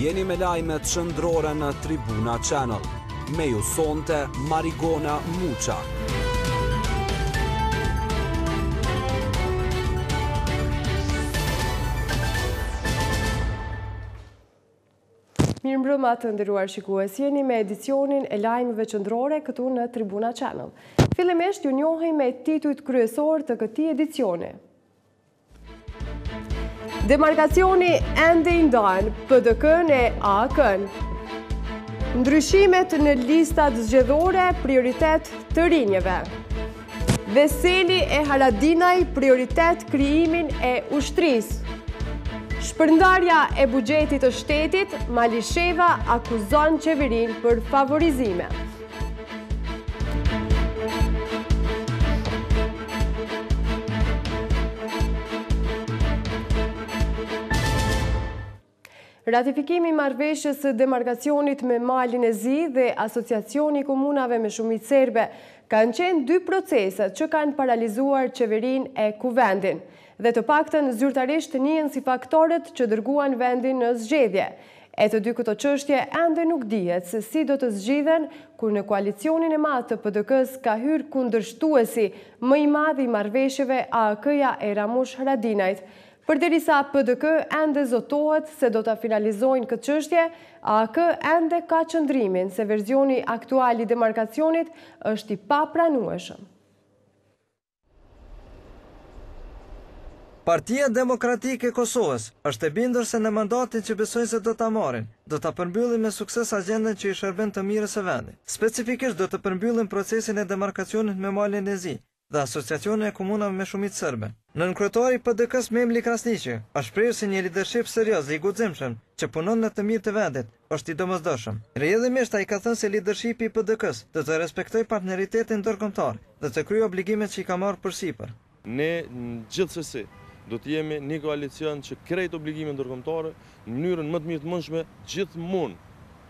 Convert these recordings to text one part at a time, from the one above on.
Jeni me lajmet shëndrore në Tribuna Channel. Me ju sonte Marigona Muça. Mirëmbrëma të nderuar shikues, jeni me edicionin e lajmeve qendrore këtu në Tribuna Channel. Fillimisht ju njohim me titujt kryesor të këtij edicioni. Demarkacioni ende i ndan PDK-n e AK-n. Ndryshimet në listat zgjedhore prioritet të rinjeve. Veseli e Haradinaj prioritet krijimin e ushtrisë. Shpërndarja e buxhetit të shtetit, Malisheva akuzon qeverinë për favorizime. Ratifikimi i marrëveshjes së demarkacionit me Malin e Zi dhe Asociacioni i Komunave me Shumicë Serbe kanë qenë dy proceset që kanë paralizuar qeverinë e kuvendin dhe të paktën zyrtarisht njihen si faktorët që dërguan vendin në zgjedhje. E të dy këto çështje ende nuk dihet se si do të zgjidhen kur në koalicionin e madh të PDK-s ka hyrë kundërshtuesi më i madh i marrëveshjeve AK-ja e Ramush Haradinajt. Përderisa PDK ende zotohet se do ta finalizojnë këtë çështje, AK ende ka qëndrimin se verzioni aktual i demarkacionit është i papranueshëm. Partia Demokratike e Kosovës është e bindur se në mandatin që besojnë se do ta marrin, do ta përmbyllin me sukses agjendën që i shërben të mirës së vendit. Specifikisht do të përmbyllin procesin e demarkacionit me Malin e Zi dhe Asociacionin e Komunave me Shumicë Serbe. Nënkryetari i PDK-s Memli Krasniqi është shprehur si një lidership serioz dhe i guximshëm që punon në të mirë të vendit, është i domosdoshëm. Rrjedhimisht ai ka thënë se lidershipi i PDK-s do të respektojë partneritetin ndërkombëtar dhe të kryejë obligimet që i ka marrë përsipër. Ne gjithsesi do të jemi një koalicion që krejt obligimet ndërkombëtare në mënyrën më të mirë të mundshme gjithmonë,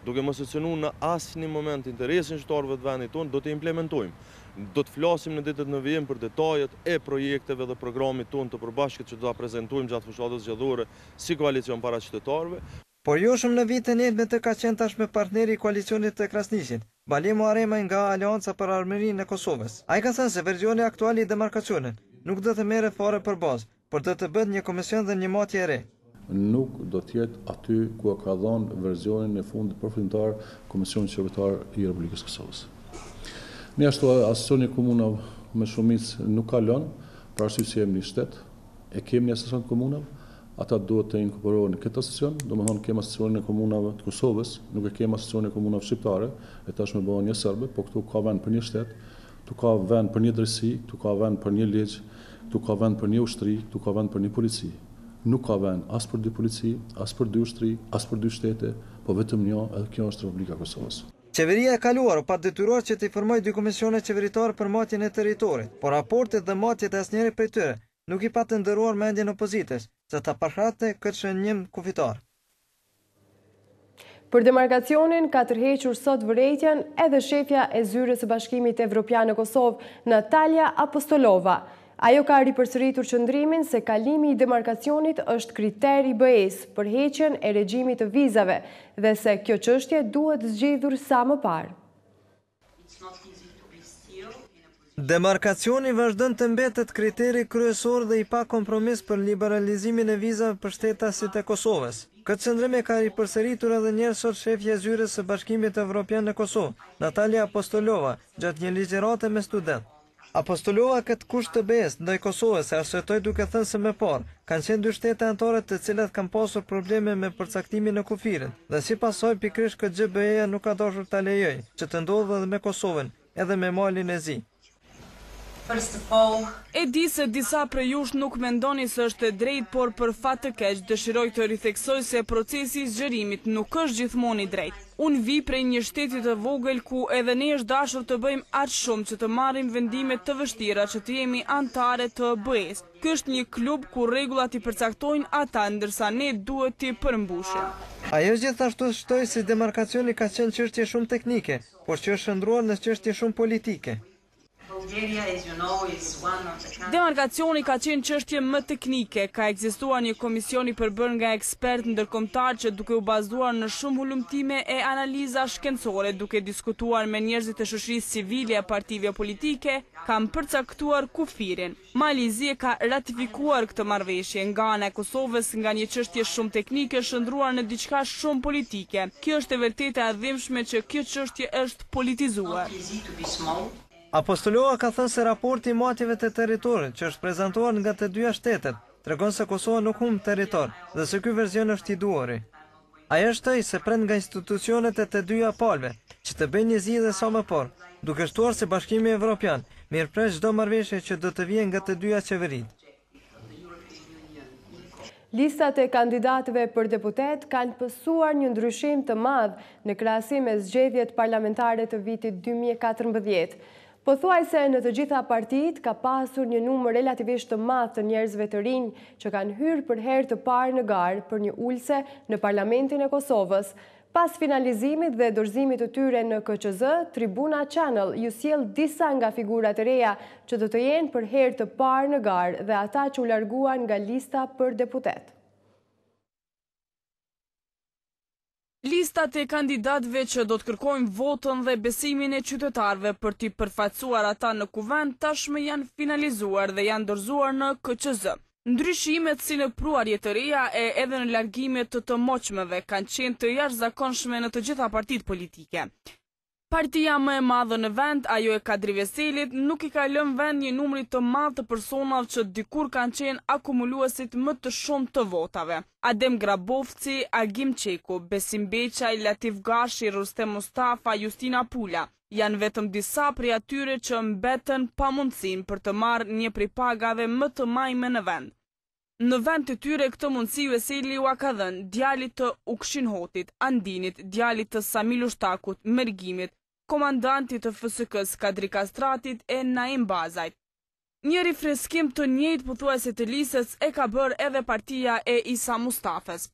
duke mos secionuar në asnjë moment interesin qytetarëve të vendit tonë, do të implementojmë. Do të flasim në ditët në vijim për detajet e projekteve dhe programit tonë të përbashkët që do ta prezantojmë gjatë fushatës zgjedhore si koalicion para qytetarëve. Por jo shumë në vitin e erdhme të ka qenë tashmë partneri i koalicionit të Krasniqit, Bali Muharremaj nga Aleanca për Armërinë e Kosovës. Ai ka thënë se versioni aktual i demarkacionit nuk do të merret fare për bazë, por do të bëhet një komision dhe një matje e re. Nuk do të jetë aty ku ka dhënë versionin e fundit përfundimtar Komisioni Qytetar i Republikës Kosovës. Ne ashtu Asociacioni i Komunave me Shumicë nuk ka lënë, për arsye se jemi një shtet, e kemi një asociacion të komunave, ata duhet të inkorporohen në këtë asociacion, domethënë kemi Asociacionin e Komunave të Kosovës, nuk e kemi Asociacionin e Komunave shqiptare, e tashmë bëhen një serbe, por këtu ka vend për një shtet, këtu ka vend për një drejtësi, këtu ka vend për një ligj, këtu ka vend për një ushtri, këtu ka vend për një polici. Nuk ka vend as për dy polici, as për dy ushtri, as për dy shtete, po vetëm një, edhe kjo është Republika e Kosovës. Qeveria e kaluar u pa detyruar që të informojë dy komisione qeveritare për matjen e territorit, por raportet dhe matjet e asnjëri prej tyre nuk i patë ndëruar mendjen opozitës, se ta përshate këtë shënjim kufitar. Për demarkacionin ka tërhequr sot vërejtjen edhe shefja e zyrës së Bashkimit Evropian në Kosovë, Natalia Apostolova. Ajo ka ripërsëritur qëndrimin se kalimi i demarkacionit është kriter i BE-s për heqjen e regjimit të vizave dhe se kjo çështje duhet zgjidhur sa më parë. Demarkacioni vazhdon të mbetet kriteri kryesor dhe i pa kompromis për liberalizimin e vizave për shtetasit e Kosovës. Këtë qëndrim e ka ripërsëritur edhe një herë sot shefja e zyrës së Bashkimit Evropian në Kosovë, Natalia Apostolova, gjatë një ligjërate me student. Apostolova këtë kusht të BE-s ndaj Kosovës e arsyetoi duke thënë se më parë kanë qenë dy shtete anëtare të cilat kanë pasur probleme me përcaktimin e kufirit dhe si pasojë pikërisht këtë gjë BE-ja nuk ka dashur ta lejojë që të ndodhë edhe me Kosovën, edhe me Malin e Zi. E di se disa prej jush nuk mendoni se është e drejt, por për fat të keq dëshiroj të ritheksoj se procesi i zgjerimit nuk është gjithmonë i drejt. Unë vi prej një shteti të vogël ku edhe ne është dashur të bëjmë aq shumë që të marrim vendime të vështira që të jemi anëtare të BE-s. Ky është një klub ku rregullat i përcaktojnë ata, ndërsa ne duhet t'i përmbushim. Ajo gjithashtu shtoi se demarkacioni ka qenë çështje shumë teknike, por që është shndruar në çështje shumë politike. Demarkacioni ka qenë çështje më teknike, ka ekzistuar një komision i përbërë nga ekspert ndërkombëtar që duke u bazuar në shumë hulumtime e analiza shkencore, duke diskutuar me njerëzit e shoqërisë civile e partive politike, kanë përcaktuar kufirin. Malizi ka ratifikuar këtë marrëveshje nga ana e Kosovës nga një çështje shumë teknike shndruar në diçka shumë politike. Kjo është e vërtetë e dhimbshme që kjo çështje është politizuar. Apostolova ka thënë se raporti i matjeve të territorit që është prezantuar nga të dyja shtetet tregon se Kosova nuk humb territor dhe se ky version është i duhuri. Ajo shtoi se pret nga institucionet e të dyja palëve që të bëjnë një zgjidhje sa më parë, duke shtuar se Bashkimi Evropian mirëpres çdo marrëveshje që do të vijë nga të dyja qeveritë. Listat e kandidatëve për deputet kanë pësuar një ndryshim të madh në krahasim me zgjedhjet parlamentare të vitit 2014. Pothuajse në të gjitha partitë ka pasur një numër relativisht të madh të njerëzve të rinj që kanë hyrë për herë të parë në garë për një ulse në Parlamentin e Kosovës. Pas finalizimit dhe dorëzimit të tyre në KQZ, Tribuna Channel ju sjell disa nga figurat e reja që do të jenë për herë të parë në garë dhe ata që u larguan nga lista për deputet. Listat e kandidatëve që do të kërkojnë votën dhe besimin e qytetarëve për t'i përfaqësuar ata në kuvend tashmë janë finalizuar dhe janë dorëzuar në KQZ. Ndryshimet si në pruarje të reja e edhe në largimet të moqmeve kanë qenë të jashtëzakonshme në të gjitha partitë politike. Partia më e madhe në vend, ajo e Kadri Veselit, nuk i ka lënë vend një numri të madh të personave që dikur kanë qenë akumuluesit më të shumë të votave. Adem Grabovci, Agim Qeku, Besim Beqaj, Latif Gashi, Rustem Mustafa, Justina Pula janë vetëm disa prej atyre që mbeten pa mundësinë për të marrë një prej pagave më të majme në vend. Në vend të tyre këtë mundësi Veseli u ka dhënë djalit të Ukshin Hotit, Andinit, djalit të Samil Ushtakut, Mergimit, komandantit të FSK-s Kadri Kastratit e Naim Bazajt. Një rifreskim të njëjtë pothuajse të listës e ka bërë edhe partia e Isa Mustafes.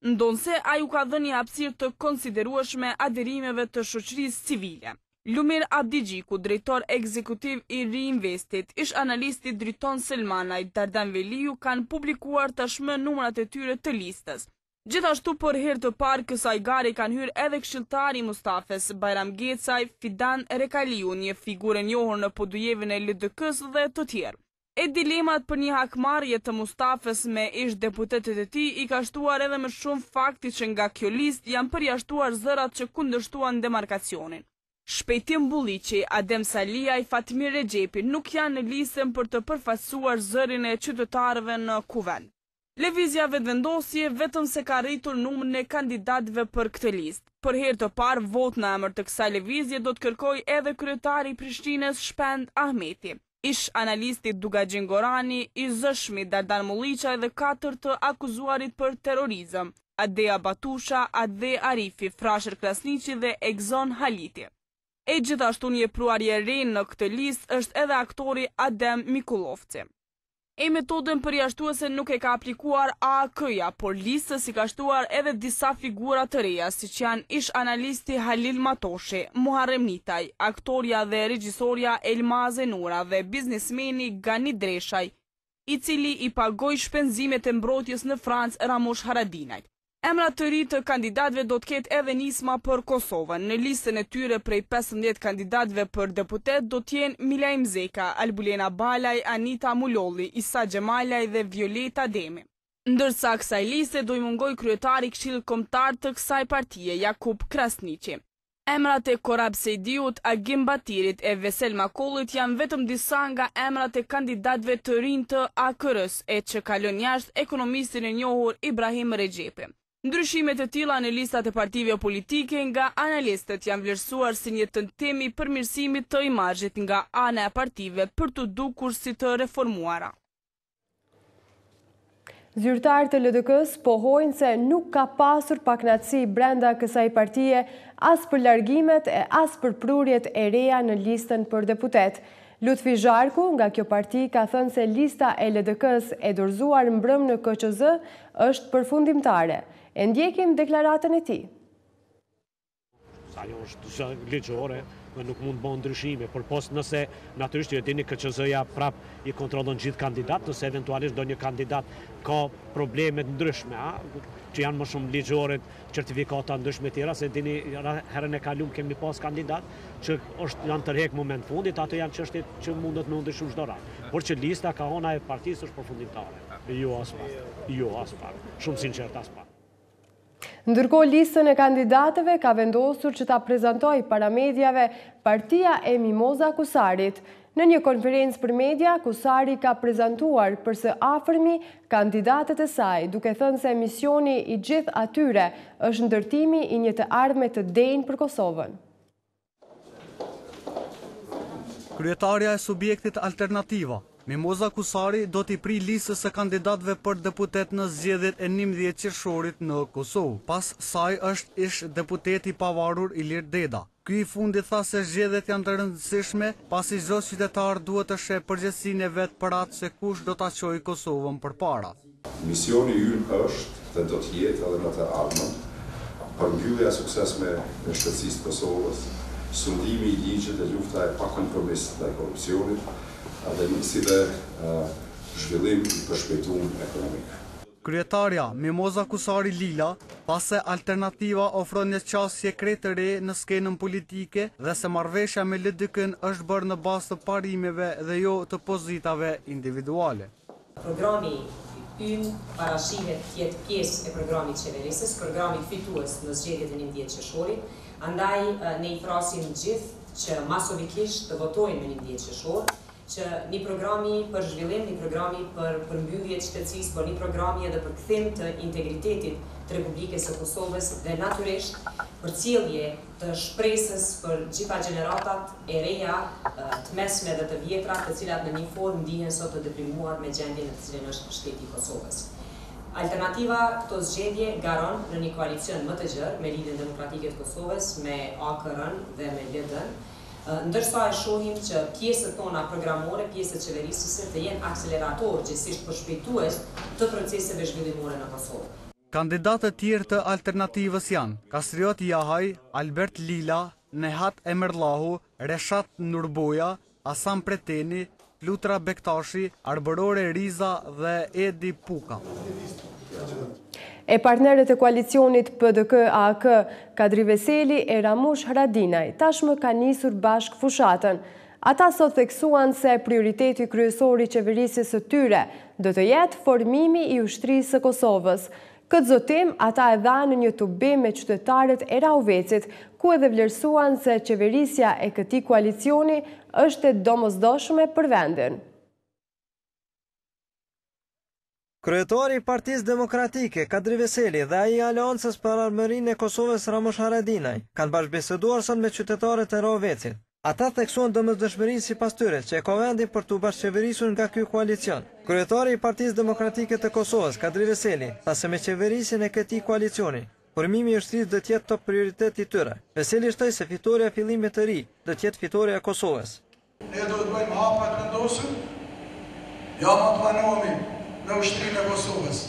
Ndonse ai u ka dhënë një hapësirë të konsiderueshme aderimeve të shoqërisë civile. Lumir Abdigjiku, drejtor ekzekutiv i Reinvestit, ish analisti Driton Selmanaj, Dardan Veliu kanë publikuar tashmë numrat e tyre të listës. Gjithashtu për herë të parë kësaj gare kanë hyrë edhe këshilltari i Mustafes, Bajram Gecaj, Fidan Rekaliu, një figurë e njohur në podujevin e LDK-s dhe të tjerë. E dilemat për një hakmarrje të Mustafes me ish deputetet e tij i ka shtuar edhe më shumë fakti që nga kjo listë janë përjashtuar zërat që kundërshtuan demarkacionin. Shpejtim Bulliqi, Adem Saliaj, Fatmir Rexhepi nuk janë në listën për të përfaqësuar zërin e qytetarëve në kuvend. Lëvizja vetëvendosje vetëm se ka rritur numrin e kandidatëve për këtë listë. Për herë të parë, vot në emër të kësaj lëvizje do të kërkojë edhe kryetari i Prishtinës Shpend Ahmeti, ish analisti Dugaxhin Gorani, i zëshmi Dardan Mulliqa dhe 4 të akuzuarit për terrorizëm, Adea Batusha, Ade Arifi, Frasher Krasniqi dhe Egzon Haliti. E gjithashtu një pruarje re në këtë listë është edhe aktori Adem Mikullovci. E metodën përjashtuese nuk e ka aplikuar AAK-ja, por listës i ka shtuar edhe disa figura të reja, siç janë ish analisti Halil Matoshi, Muharrem Nitaj, aktorja dhe regjisorja Elma Zenura dhe biznesmeni Gani Dreshaj, i cili i pagoi shpenzimet e mbrojtjes në Francë Ramush Haradinajt. Emrat të ri të kandidatëve do të ketë edhe nisma për Kosovën. Në listën e tyre prej 15 kandidatëve për deputet do të jenë Milajm Zeka, Albulena Balaj, Anita Mulolli, Isa Xhemalaj dhe Violeta Demi. Ndërsa kësaj liste do i mungoj kryetari i Këshillit Kombëtar të kësaj partie, Jakub Krasniqi. Emrat e Korab Sejdiut, Agim Batirit e Vesel Makollit janë vetëm disa nga emrat e kandidatëve të rinj të AKR-s, e që ka lënë jashtë ekonomistin e njohur Ibrahim Rexhepi. Ndryshimet e tilla në listat e partive politike nga analistët janë vlerësuar si një tentim i përmirësimit të imazhit nga ana e partive për të dukur si të reformuara. Zyrtarët e LDK-s pohojnë se nuk ka pasur pakënaqësi brenda kësaj partie as për largimet e as për prurjet e reja në listën për deputet. Lutfi Zharku nga kjo parti ka thënë se lista e LDK-s e dorëzuar mbrëm në KQZ është përfundimtare. E ndjekim deklaratën e tij. Ajo është ligjore, nuk mund bëhen ndryshime, por pos nëse natyrisht ju e dini KQZ-ja prap i kontrollon gjithë kandidat, nëse eventualisht ndonjë kandidat ka probleme të ndryshme, që janë më shumë ligjore, certifikata ndryshme tjera, se dini herën e kaluar kemi pas kandidat që janë tërheq moment fundit, ato janë çështje që mundet me ndryshu çdo rast. Por që lista ka hona e partisë është përfundimtare. Jo aspak. Shumë sinqert aspak. Ndërkohë listën e kandidatëve ka vendosur që ta prezantoj para mediave partia e Mimoza Kusarit. Në një konferencë për media, Kusari ka prezantuar përse afërmi kandidatët e saj, duke thënë se misioni i gjithë atyre është ndërtimi i një të ardhme të denjë për Kosovën. Kryetarja e subjektit Alternativa, Mimoza Kusari, do t'i pri listës së kandidatëve për deputet në zgjedhjet e 11 qershorit në Kosovë. Pas saj është ish deputeti i pavarur Ilir Deda. Ky i fundit tha se zgjedhjet janë të rëndësishme, pasi çdo qytetar duhet të sheh përgjegjësinë e vet për atë se kush do ta çojë Kosovën përpara. Misioni ynë është dhe do të jetë edhe në të ardhmen përmbyllja e suksesshme e shtetsisë të Kosovës, sundimi i ligjit dhe lufta e pakompromis ndaj korrupsionit, dhe si dhe zhvillim i përshpejtuar ekonomik. Kryetarja Mimoza Kusari Lila, pase Alternativa ofron një qasje krejt të re në skenën politike dhe se marrëveshja me LDK-n është bërë në bazë të parimeve dhe jo të pozitave individuale. Programi ynë parashihet të jetë pjesë e programit qeverisës, programit fitues në zgjedhjet e 11 qershorit, andaj ne i thrasim gjithë që masovikisht të votojnë në 11 qershor, që një programi për zhvillim, një programi për përmbyllje të shtetsisë, por një programi edhe për kthim të integritetit të Republikës së Kosovës dhe natyrisht përcjellje të shpresës për gjitha gjeneratat e reja, të mesme dhe të vjetra, të cilat në një formë ndihen sot të deprimuar me gjendjen në të cilën është shteti i Kosovës. Alternativa këto zgjedhje garon në një koalicion më të gjerë me Lidhjen Demokratike të Kosovës, me AKR-n dhe me LD-n, ndërsa e shohim që pjesët tona programore, pjesët qeverisëse të jenë akselerator gjithsesi përshpejtues të proceseve zhvillimore në Kosovë. Kandidatët tjerë të Alternativës janë Kastriot Jahaj, Albert Lila, Nehat Emerllahu, Reshat Nurboja, Hasan Preteni, Lutra Bektashi, Arbërore Riza dhe Edi Puka. E partnerët e koalicionit PDK-AK, Kadri Veseli e Ramush Haradinaj, tashmë ka nisur bashk fushatën. Ata sot theksuan se prioriteti kryesor i qeverisjes së tyre do të jetë formimi i ushtrisë së Kosovës. Këtë zotim ata e dhanë në një tubim me qytetarët e Rauvecit, ku edhe vlerësuan se qeverisja e këtij koalicioni është e domosdoshme për vendin. Kryetari i Partisë Demokratike, Kadri Veseli, dhe ai i Aleancës për Armërinë e Kosovës, Ramush Haradinaj, kanë bashkëbiseduar sot me qytetarët e Rauvecit. Ata theksuan domosdoshmërinë sipas tyre që e ka vendi për të bashkëqeverisur nga ky koalicion. Kryetari i Partisë Demokratike të Kosovës, Kadri Veseli, tha se me qeverisjen e këtij koalicioni, formimi i ushtrisë do të jetë top prioritet i tyre. Veseli shtoi se fitoria e fillimit të ri do të jetë fitoria e Kosovës. Ne do të bëjmë hapa të vendosur, ja më të vanohemi në ushtrinë e Kosovës.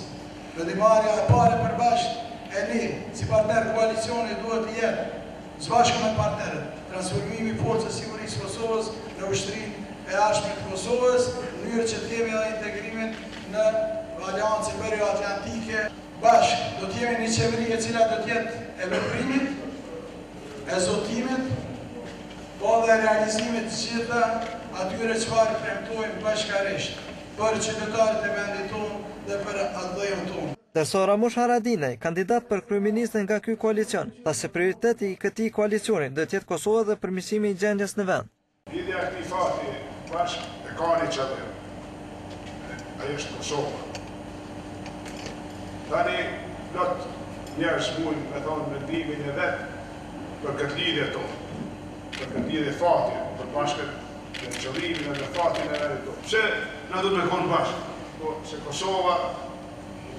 Vendimarrja e parë përbashkët e ne, si partner koalicioni, duhet të jetë zbashku me partnerët, transformimi i forcës së sigurisë Kosovës në ushtrinë e jashtme të Kosovës, në mënyrë që të kemi edhe integrimin në Aleancën Periatlantike. Bashkë do të jemi një qeveri e cila do të jetë e veprimit, e zotimit, po dhe realizimit të gjitha atyre çfarë premtojmë bashkërisht për qytetarët e vendit tonë dhe për atë dhejën tonë. Ndërsa Ramush Haradinaj, kandidat për kryeministin nga ky koalicion, tha se prioriteti i këtij koalicioni do të jetë Kosova dhe përmirësimi i gjendjes në vend. Lidhja e këtij fati bashkë e ka një qëllim. Ai është Kosova. Tani plot njerëz mund me thonë mendimin e vet për këtë lidhje tonë, për këtë lidhje fati, për bashkët në qëllimin e fatin e vendit tonë. Pse na duhet me konë bashkë? Po se Kosova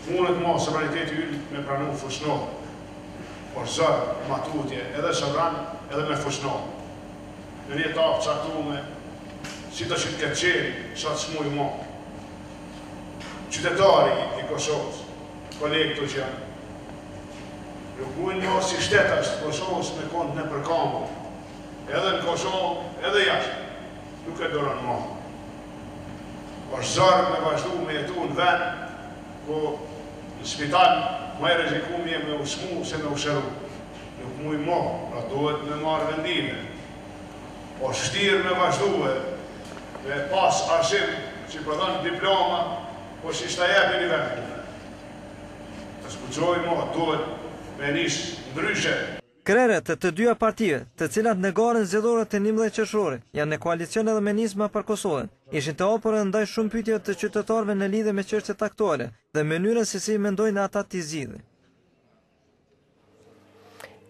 mundet ma sovraniteti ynë me pranu fusnohë, por zërë, matutje, edhe sovran, edhe me fusnohë. Në një etapë caktume, si të që të këtë qeni, sa të shmuj ma. Qytetari i Kosovës, kolegë të që janë, nuk mujnë ma si shtetash të Kosovës me konë në përkamë. edhe në Kosovë, edhe jashtë, nuk e doron më. Është zarë me vazhdu me jetu në vend, ku në spital më e rrezikum me usmu se me usheru. Nuk muj më, pra duhet me marrë vendime. Po shtirë me vazhdu me pas arsim që përdan diploma, po që ishta jepi një vend. Të skuqoj më, duhet me njështë ndryshe. Krerët të dyja partive, të cilat negaren zgjedhorët e 11 qershorit, janë në koalicion edhe me Nisma për Kosovën, ishin të hapur ndaj shumë pyetje të qytetarëve në lidhje me çështjet aktuale dhe mënyrën se si mendojnë ata t'i zgjidhin.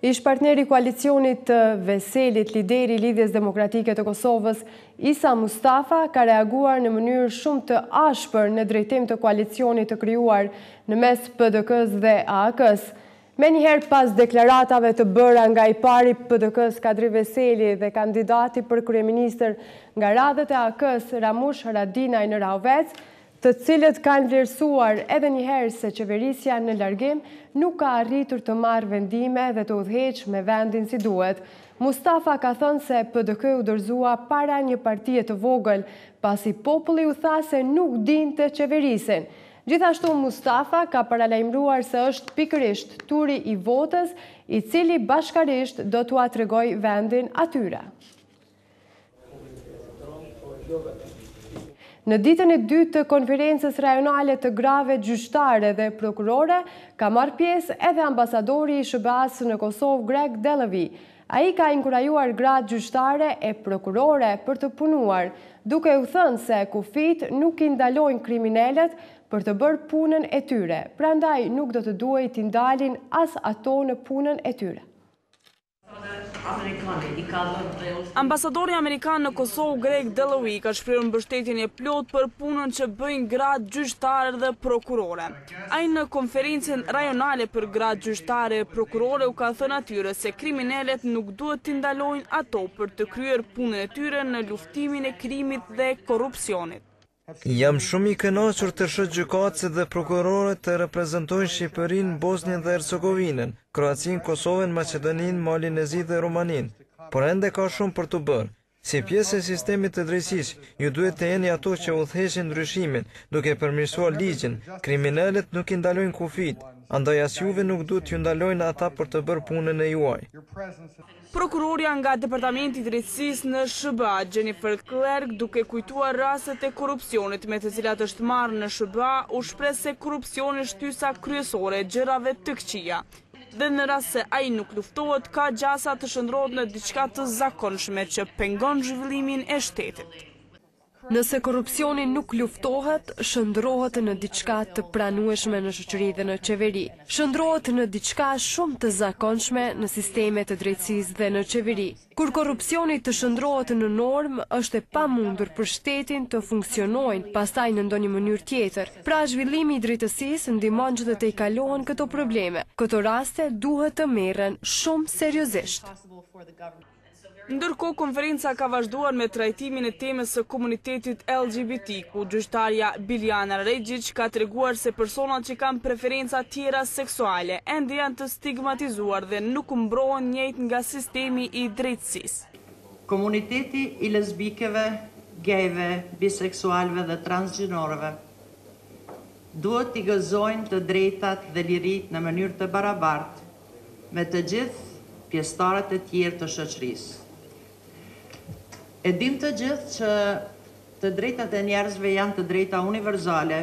Ish partneri koalicionit të Veselit, lideri i Lidhjes Demokratike të Kosovës, Isa Mustafa, ka reaguar në mënyrë shumë të ashpër në drejtim të koalicionit të krijuar në mes PDK-s dhe AK-s. Me njëherë pas deklaratave të bëra nga i pari PDK-s Kadri Veseli dhe kandidati për kryeministër nga radhët e AK-s Ramush Haradinaj në Rahovec, të cilët kanë vlerësuar edhe njëherë se qeverisja në largim nuk ka arritur të marrë vendime dhe të udhëheqë me vendin si duhet. Mustafa ka thënë se PDK u dorëzua para një partie të vogël, pasi populli u tha se nuk dinte qeverisin. Gjithashtu Mustafa ka paralajmëruar se është pikërisht turi i votës, i cili bashkarisht do t'ua tregoj vendin atyre. Në ditën e dytë të konferencës rajonale të grave gjyqtare dhe prokurore, ka marrë pjesë edhe ambasadori i SBA-s në Kosovë Greg Delavi. Ai ka inkurajuar gratë gjyqtare e prokurore për të punuar, duke u thënë se kufit nuk i ndalojnë kriminalet për të bërë punën e tyre, prandaj nuk do të duhej t'i ndalin as ato në punën e tyre. Ambasadori Amerikan në Kosovë Greg Delavi ka shprehur mbështetjen e plot për punën që bëjnë gratë gjyqtare dhe prokurore. Ai në konferencën rajonale për gratë gjyqtare e prokurore u ka thënë atyre se kriminalet nuk duhet t'i ndalojnë ato për të kryer punën e tyre në luftimin e krimit dhe korrupsionit. Jam shumë i kënaqur të shoh gjykatësit dhe prokurorët të reprezentojnë Shqipërinë, Bosnjën dhe Hercegovinën, Kroacinë, Kosovën, Maqedoninë, Malin e Zi dhe Rumaninë, por ende ka shumë për të bërë. Si pjesë e sistemit të drejtësisë, ju duhet të jeni ato që udhëheqin ndryshimin, duke përmirësuar ligjin. Kriminalet nuk i ndalojnë kufit, andaj as juve nuk duhet t'ju ndalojnë ata për të bërë punën e juaj. Prokuroria nga Departamenti i Drejtësisë në SBA, Jennifer Clerk, duke kujtuar rastet e korrupsionit me të cilat është marrë në SBA, u shpreh se korrupsioni është shtysa kryesore e gjërave të këqija. Dhe në rast se ai nuk luftohet, ka gjasa të shndrohet në diçka të zakonshme që pengon zhvillimin e shtetit. Nëse korrupsioni nuk luftohet, shndrohet në diçka të pranueshme në shoqëri dhe në qeveri. Shndrohet në diçka shumë të zakonshme në sistemet të drejtësisë dhe në qeveri. Kur korrupsioni të shndrohet në normë, është e pamundur për shtetin të funksionojnë pastaj në ndonjë mënyrë tjetër. Pra zhvillimi i drejtësisë ndihmon që të tejkalohen këto probleme. Këto raste duhet të merren shumë seriozisht. Ndërkohë, konferenca ka vazhduar me trajtimin e temës së komunitetit LGBT, ku gjyqtarja Biljana Regjic ka treguar se personat që kanë preferenca tjera seksuale ende janë të stigmatizuar dhe nuk mbrohen njëjtë nga sistemi i drejtësisë. Komuniteti i lesbikeve, gejve, biseksualve dhe transgjinorëve duhet t'i gëzojnë të drejtat dhe lirit në mënyrë të barabartë me të gjithë pjesëtarët e tjerë të shoqërisë. E dim të gjithë që të drejtat e njerëzve janë të drejta universale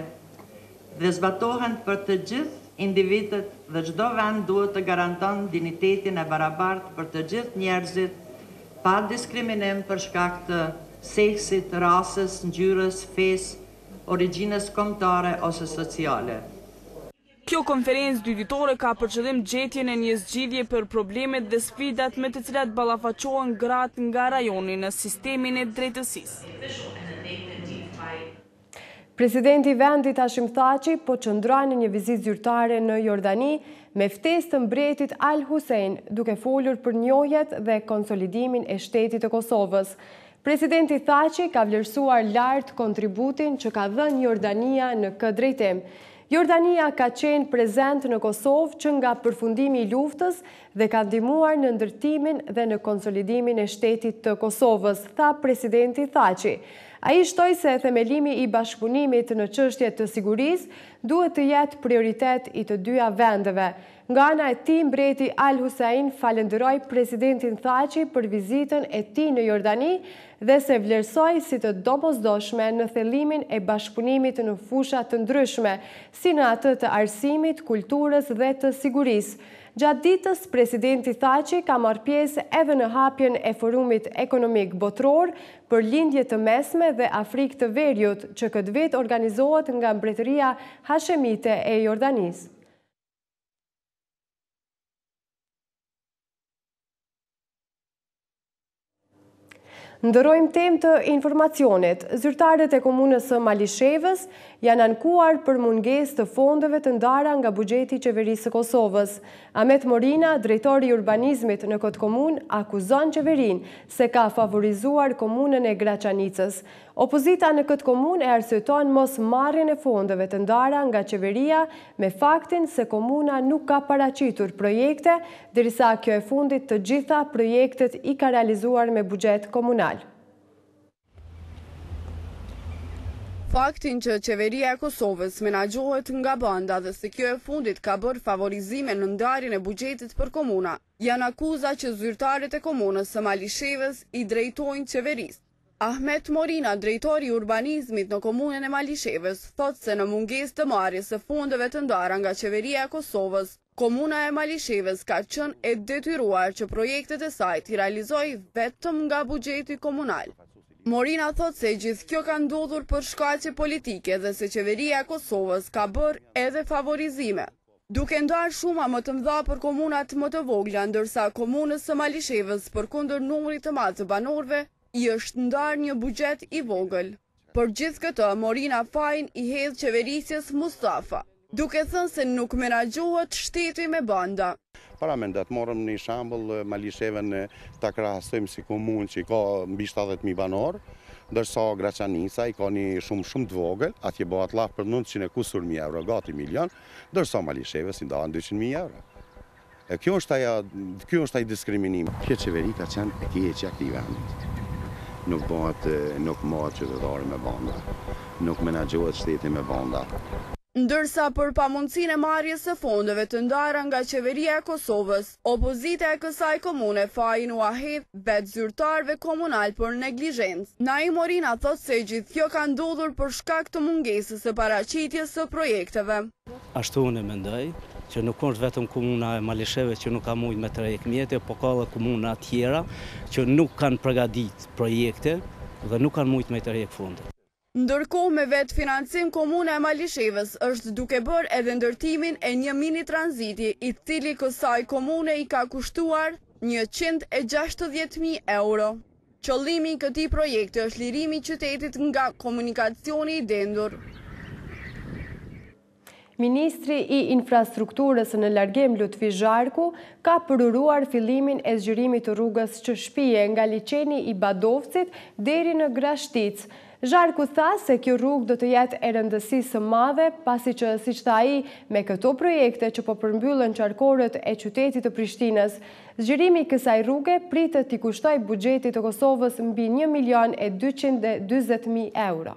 dhe zbatohen për të gjithë individët dhe çdo vend duhet të garanton dinjitetin e barabartë për të gjithë njerëzit pa diskriminim për shkak të seksit, rasës, ngjyrës, fesë, origjinës kombëtare ose sociale. Kjo konferencë dyditore ka për qëllim gjetjen e një zgjidhje për problemet dhe sfidat me të cilat ballafaqohen gratë nga rajoni në sistemin e drejtësisë. Presidenti i vendit Hashim Thaçi po qëndron në një vizitë zyrtare në Jordani me ftesë të mbretit Al Hussein, duke folur për njohjet dhe konsolidimin e shtetit të Kosovës. Presidenti Thaçi ka vlerësuar lart kontributin që ka dhënë Jordania në këtë drejtim. Jordania ka qenë prezent në Kosovë që nga përfundimi i luftës dhe ka ndihmuar në ndërtimin dhe në konsolidimin e shtetit të Kosovës, tha presidenti Thaçi. Ai shtoi se themelimi i bashkëpunimit në çështje të sigurisë duhet të jetë prioritet i të dyja vendeve. Nga ana e tij, mbreti Al Hussein falenderoi presidentin Thaçi për vizitën e tij në Jordani dhe se vlerësoi si të domosdoshme në thellimin e bashkëpunimit në fusha të ndryshme, si në atë të arsimit, kulturës dhe të sigurisë. Gjatë ditës, presidenti Thaçi ka marrë pjesë edhe në hapjen e forumit ekonomik botror për lindje të mesme dhe Afrikë të Veriut, që këtë vit organizohet nga Mbretëria Hashemite e Jordanisë. Ndërrojmë temë të informacionit. Zyrtarët e komunës së Malishevës janë ankuar për mungesë të fondeve të ndara nga buxheti i qeverisë së Kosovës. Ahmet Morina, drejtori i urbanizmit në këtë komunë, akuzon qeverinë se ka favorizuar komunën e Graçanicës. Opozita në këtë komunë e arsyeton mos marrjen e fondeve të ndara nga qeveria me faktin se komuna nuk ka paraqitur projekte, derisa kjo e fundit të gjitha projektet i ka realizuar me buxhet komunal. Faktin që qeveria e Kosovës menaxhohet nga banda dhe se kjo e fundit ka bërë favorizime në ndarjen e buxhetit për komuna, janë akuza që zyrtarët e komunës së Malishevës i drejtojnë qeverisë. Ahmet Morina, drejtori i urbanizmit në komunën e Malishevës, thotë se në mungesë të marrjes së fondeve të ndara nga qeveria e Kosovës, komuna e Malishevës ka qenë e detyruar që projektet e saj t'i realizojë vetëm nga buxheti komunal. Morina thotë se gjithë kjo ka ndodhur për shkaqe politike dhe se qeveria e Kosovës ka bërë edhe favorizime, duke ndarë shuma më të mëdha për komunat më të vogla, ndërsa komunës së Malishevës përkundër numrit të madh të banorëve i është ndarë një buxhet i vogël. Për gjithë këtë, Morina fajin i hedh qeverisjes Mustafa, duke thënë se nuk menaxhohet shteti me banda. Para me ndatë morëm një shambull Malishevën të krahasojmë si komunë që i ka mbi 70.000 banorë, ndërsa Graçanica i ka një shumë të vogël, atje bëhat lafë për 900 euro, gati milion, ndërsa Malishevës i ndahen 200.000 euro. Kjo është ai diskriminim. Kjo qeveri ka qenë e keqja këtij vendit. Nuk mohet qytetare me banda, nuk menaxhohet shteti me banda. Ndërsa për pamundësinë e marrjes së fondeve të ndara nga qeveria e Kosovës, opozita e kësaj komune fajin u hedh vetë zyrtarëve komunal për neglizhencë. Naim Morina thotë se gjithë kjo ka ndodhur për shkak të mungesës së paraqitjes së projekteve. Ashtu unë mendoj që nuk është vetëm komuna e Malishevës që nuk ka mujt me tërheq mjete, por ka edhe komuna tjera që nuk kanë përgatitur projekte dhe nuk kanë mujt me tërheq fondet. Ndërkohë me vetë financim komuna e Malishevës është duke bërë edhe ndërtimin e një mini tranziti i cili kësaj komune i ka kushtuar 160.000 euro. Qëllimi i këtij projekti është lirimi i qytetit nga komunikacioni i dendur. Ministri i infrastrukturës në largim Lutfi Zharku ka përuruar fillimin e zgjerimit të rrugës Çëshpije nga liçeni i Badovcit deri në Grashtic. Zharku tha se kjo rrugë do të jetë e rëndësisë së madhe, pasi që, siç tha ai, me këto projekte që po përmbyllen qarkorët e qytetit të Prishtinës, zgjerimi i kësaj rruge pritet t'i kushtoj buxhetit të Kosovës mbi 1.240.000 euro.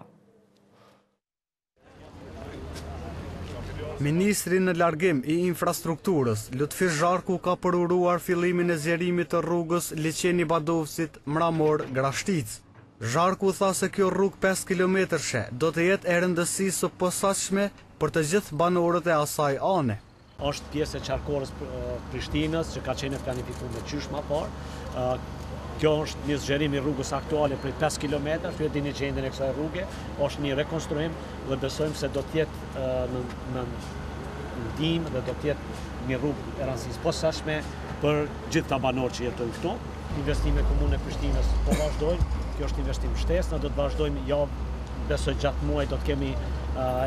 Ministri në largim i infrastrukturës, Lutfi Zharku ka përuruar fillimin e zgjerimit të rrugës liçeni Badovcit Mramor-Grashtic. Zharku tha se kjo rrugë 5 kilometrshe do të jetë e rëndësisë së posaçme për të gjithë banorët e asaj ane. Është pjesë e qarkorës Prishtinës që ka qenë planifikuar me qysh më parë. Kjo është një zgjerim i rrugës aktuale për 5 km, ju e dini gjendjen e kësaj rruge, është një rekonstruim dhe besojmë se do të jetë në ndihmë dhe do të jetë një rrugë e rëndësisë posaçme për gjithë ta banorët që jetojnë këtu. Investime komune Prishtinës po vazhdojnë, kjo është investim shtesë, ne do të vazhdojmë besoj gjatë muajit do të kemi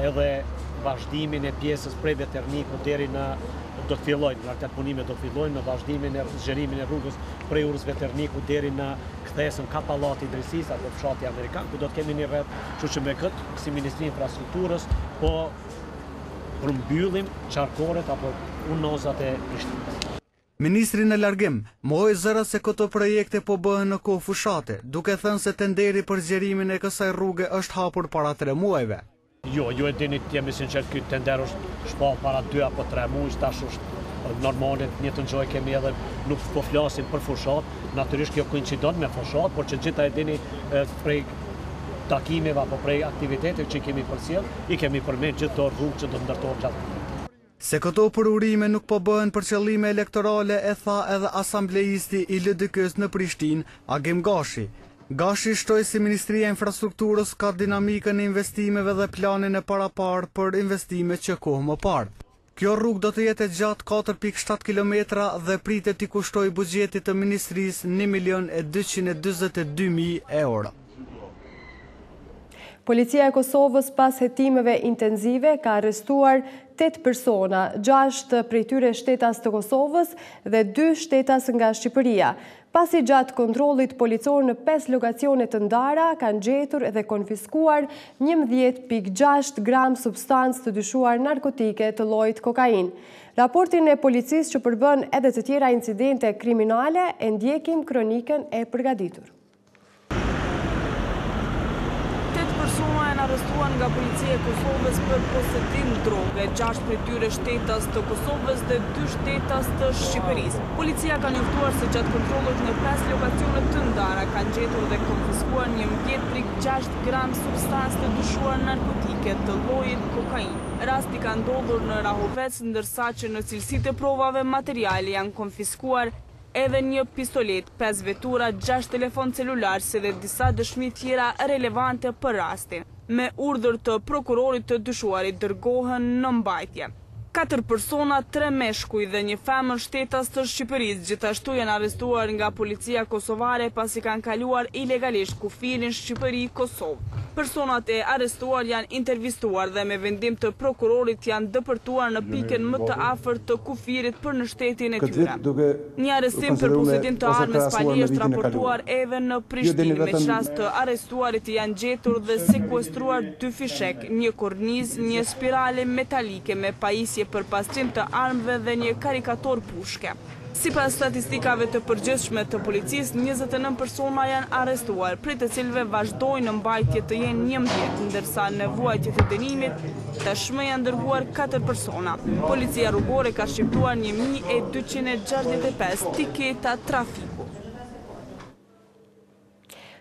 edhe vazhdimin e pjesës prej Veternikut deri në do të fillojnë, realitet punimet do të fillojnë në vazhdimin e zgjerimin e rrugës prej urës Veternikut deri në kthesën ka Pallati i Drejtësisë apo fshati amerikan, ku do të kemi një rreth, kështu që me këtë si Ministri i Infrastrukturës po përmbyllim qarkoret apo unozat e Prishtinës. Ministri në largim mohoi zëra se këto projekte po bëhen në kohë fushate, duke thënë se tenderi për zgjerimin e kësaj rruge është hapur para 3 muajve. Jo e dini, jemi sinqert, ky tender është shpall para 2 apo 3 muaj, tash është normale, një të njëjë kemi edhe, nuk po flasim për fushat, natyrisht kjo koincidon me fushat, por që gjitha e dini prej takimeve apo prej aktivitetet që kemi përcjell, i kemi përmend gjithë to rrugë që do ndërtohen gjatë. Se këto përurime nuk po bëhen për qëllime elektorale, e tha edhe asambleisti i LDK-s në Prishtinë, Agim Gashi. Gashi shtoi si Ministria e Infrastrukturës ka dinamikën e investimeve dhe planin e paraparë për investime që kohë më parë. Kjo rrugë do të jetë e gjatë 4.7 km dhe pritet t'i kushtoj buxhetit të ministrisë 1.242.000 euro. Policia e Kosovës pas hetimeve intenzive ka arrestuar 8 persona, 6 prej tyre shtetas të Kosovës dhe 2 shtetas nga Shqipëria. Pasi gjatë kontrollit policor në 5 lokacione të ndara, kanë gjetur dhe konfiskuar 11.6 gram substancë të dyshuar narkotike të llojit kokain. Raportin e policisë që përbën edhe të tjera incidente kriminale e ndjekim kronikën e përgatitur. Arrestuan nga policia e Kosovës për posedim droge, 6 prej tyre shtetas të Kosovës dhe 2 shtetas të Shqipërisë. Policia ka njoftuar se gjatë kontrollit në 5 lokacione të ndara kanë gjetur dhe konfiskuar 11.6 gram substancë të dyshuar narkotike të llojit kokain. Rasti ka ndodhur në Rahovec, ndërsa që në cilësitë e provave materiale janë konfiskuar edhe një pistolet, 5 vetura, 6 telefon celular, si dhe disa dëshmi tjera relevante për rastin. Me urdhër të prokurorit të dyshuarit dërgohen në mbajtje. 4 persona, 3 meshkuj dhe një femër shtetas të Shqipërisë gjithashtu janë arrestuar nga policia kosovare pasi kanë kaluar ilegalisht kufirin Shqipëri-Kosovë. Personat e arrestuar janë intervistuar dhe me vendim të prokurorit janë dëpërtuar në pikën më të afërt të kufirit për në shtetin e tyre. Një arrestim për posedim të armës pali është raportuar edhe në Prishtinë, me qast të arrestuarit janë gjetur dhe sekuestruar 2 fishek, një korniz, një spirale metalike me pajisje për pastrim të armëve dhe një karikator pushke. Sipas statistikave të përgjithshme të policisë, 29 persona janë arrestuar, prej të cilëve vazhdojnë në mbajtje të jenë 11, ndërsa në vuajtje të dënimit tashmë janë dërguar 4 persona. Policia rrugore ka shqiptuar 1265 tiketa trafiku.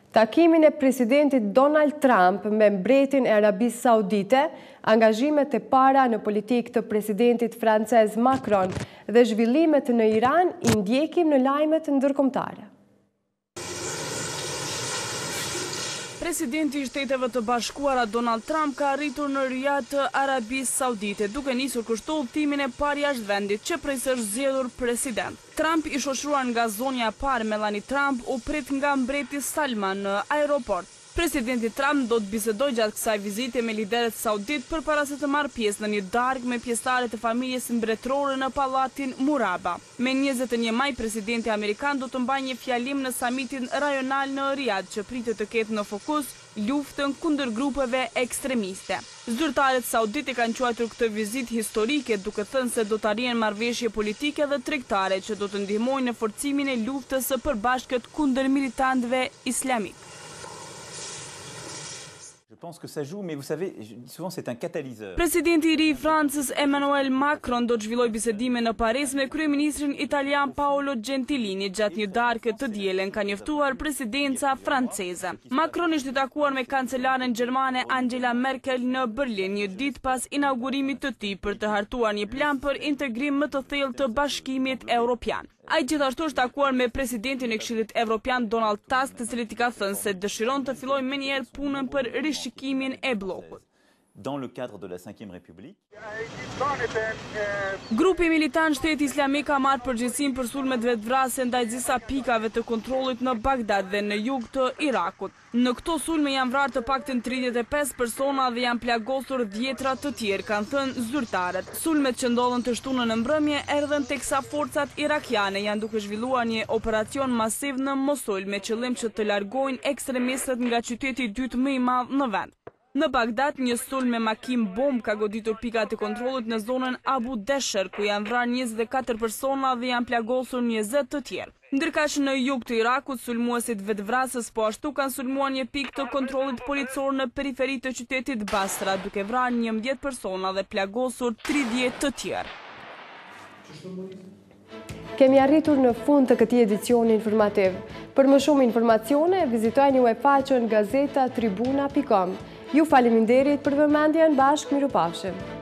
Takimin e presidentit Donald Trump me mbretin e Arabisë Saudite, angazhimet e para në politikë të presidentit francez Macron dhe zhvillimet në Iran i ndjekim në lajmet ndërkombëtare. Presidenti i Shteteve të Bashkuara Donald Trump ka arritur në Riyadh të Arabisë Saudite, duke nisur kështu udhëtimin e parë jashtë vendit që prej së është zgjedhur president. Trump i shoqëruar nga zonja e parë Melania Trump u prit nga mbreti Salman në aeroport. Presidenti Trump do të bisedojë gjatë kësaj vizite me liderët saudit përpara se të marrë pjesë në një darkë me pjesëtarë të familjes mbretërore në pallatin Muraba. Me 21 maj, presidenti amerikan do të mbajë një fjalim në samitin rajonal në Riyadh që pritet të ketë në fokus luftën kundër grupeve ekstremiste. Zyrtarët saudit e kanë quajtur këtë vizitë historike, duke thënë se do të arrijnë marrëveshje politike dhe tregtare që do të ndihmojnë në forcimin e luftës së përbashkët kundër militantëve islamik. Presidenti i ri i Francës Emmanuel Macron do të zhvillojë bisedime në Paris me kryeministrin italian Paolo Gentilini gjatë një darkë të dielën, ka njoftuar presidenca franceze. Macron ishte takuar me kancelaren gjermane Angela Merkel në Berlin një ditë pas inaugurimit të tij për të hartuar një plan për integrim më të thellë të Bashkimit Evropian. Ai gjithashtu është takuar me presidentin e Këshillit Evropian Donald Tusk, i cili ka thënë se dëshiron të fillojë menjëherë punën për rishikimin e bllokut. Dans le cadre de la 5e République. Grupi militant Shteti Islamik ka marrë përgjegjësinë për sulmet vetvrasje ndaj disa pikave të kontrollit në Bagdad dhe në jug të Irakut. Në këto sulme janë vrarë të paktën 35 persona dhe janë plagosur dhjetra të tjerë, kanë thënë zyrtarët. Sulmet që ndodhen të shtunën në mbrëmje erdhën teksa forcat irakiane janë duke zhvilluar një operacion masiv në Mosul me qëllim që të largojnë ekstremistët nga qyteti i dytë më i madh në vend. Në Bagdad, një sulm me makim bomb ka goditur pikat e kontrollit në zonën Abu Desher, ku janë vrarë 24 persona dhe janë plagosur 20 të tjerë. Ndërkaq në jug të Irakut, sulmuesit vetvrasës po ashtu kanë sulmuar një pikë të kontrollit policor në periferi të qytetit Basra, duke vrarë 11 persona dhe plagosur 30 të tjerë. Kemi arritur në fund të këtij edicioni informativ. Për më shumë informacione, vizitojeni webfaqen gazetatribuna.com. Ju faleminderit për vëmendjen, bashkë mirupafshim.